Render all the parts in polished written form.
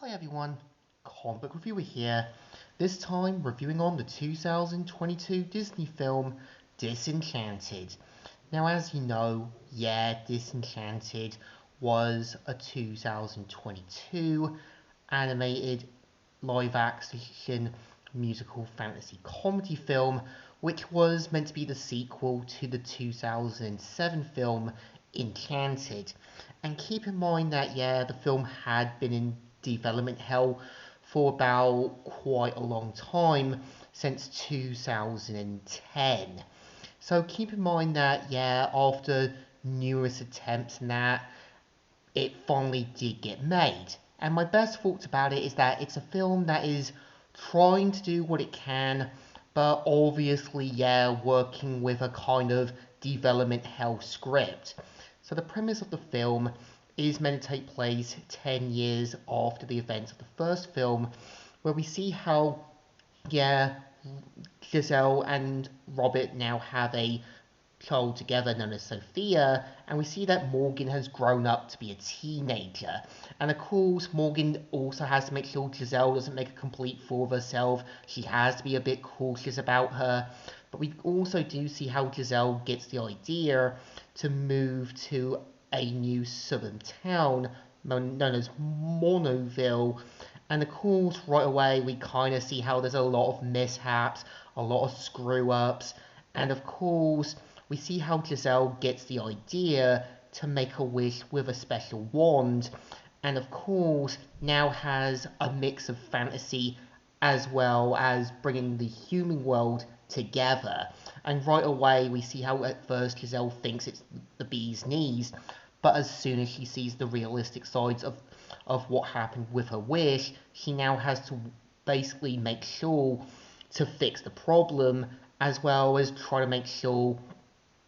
Hi everyone, comic book reviewer here. This time reviewing on the 2022 Disney film Disenchanted. Now as you know, Disenchanted was a 2022 animated live action musical fantasy comedy film which was meant to be the sequel to the 2007 film Enchanted. And keep in mind that, the film had been in development hell for about quite a long time, since 2010. So keep in mind that, after numerous attempts and that, it finally did get made. And my best thoughts about it is that it's a film that is trying to do what it can, but obviously, working with a kind of development hell script. So the premise of the film is meant to take place 10 years after the events of the first film, where we see how, yeah, Giselle and Robert now have a child together known as Sophia, and we see that Morgan has grown up to be a teenager. And of course, Morgan also has to make sure Giselle doesn't make a complete fool of herself. She has to be a bit cautious about her. But we also do see how Giselle gets the idea to move to a new southern town known as Monoville. And of course, right away, we kind of see how there's a lot of mishaps, a lot of screw ups, and of course, we see how Giselle gets the idea to make a wish with a special wand, and of course, now has a mix of fantasy as well as bringing the human world together. And right away, we see how at first Giselle thinks it's the bee's knees, but as soon as she sees the realistic sides of what happened with her wish, she now has to basically make sure to fix the problem as well as try to make sure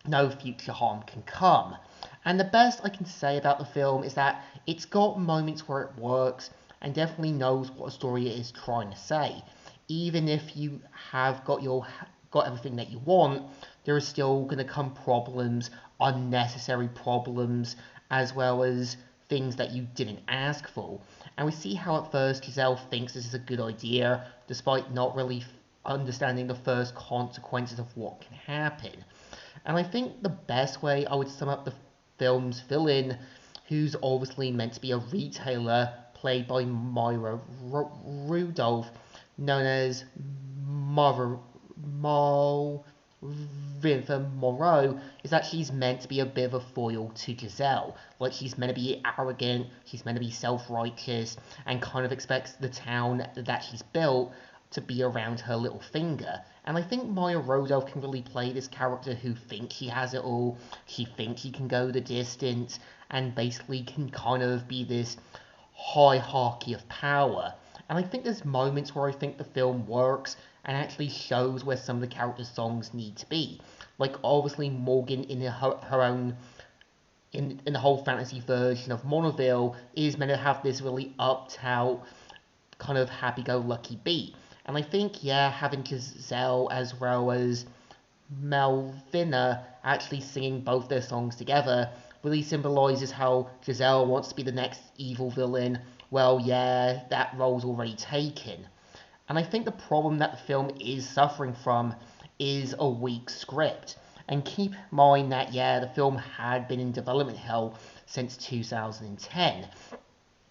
no future harm can come. And the best I can say about the film is that it's got moments where it works and definitely knows what a story it is trying to say. Even if you have got everything that you want, there are still going to come problems, unnecessary problems, as well as things that you didn't ask for. And we see how at first Giselle thinks this is a good idea, despite not really understanding the first consequences of what can happen. And I think the best way I would sum up the film's villain, who's obviously meant to be a retailer, played by Myra Rudolph, known as Mother Marilyn Monroe, is that she's meant to be a bit of a foil to Giselle. Like, she's meant to be arrogant, she's meant to be self-righteous, and kind of expects the town that she's built to be around her little finger. And I think Maya Rudolph can really play this character who thinks she has it all, she thinks she can go the distance, and basically can kind of be this hierarchy of power. And I think there's moments where I think the film works and actually shows where some of the characters' songs need to be. Like, obviously, Morgan in her own in the whole fantasy version of Monoville is meant to have this really uptight, kind of happy-go-lucky beat. And I think, having Giselle as well as Melvina actually singing both their songs together really symbolizes how Giselle wants to be the next evil villain. Well, that role's already taken. And I think the problem that the film is suffering from is a weak script. And keep in mind that, the film had been in development hell since 2010.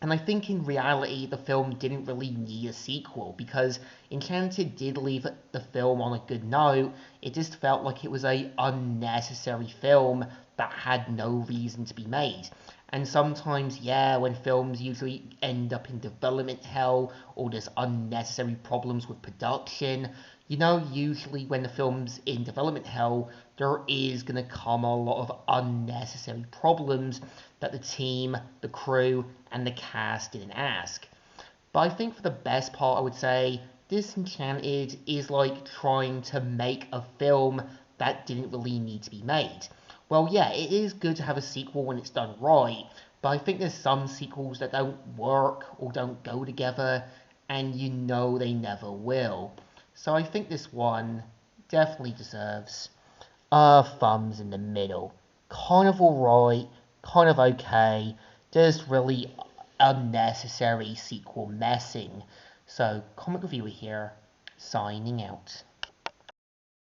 And I think in reality, the film didn't really need a sequel because Enchanted did leave the film on a good note. It just felt like it was a unnecessary film that had no reason to be made. And sometimes, when films usually end up in development hell or there's unnecessary problems with production, usually when the film's in development hell, there is going to come a lot of unnecessary problems that the team, the crew, and the cast didn't ask. But I think for the best part, I would say Disenchanted is like trying to make a film that didn't really need to be made. Well, it is good to have a sequel when it's done right, but I think there's some sequels that don't work or don't go together, and they never will. So I think this one definitely deserves thumbs in the middle. Kind of alright, kind of okay. There's really unnecessary sequel messing. So, Comic Reviewer here, signing out.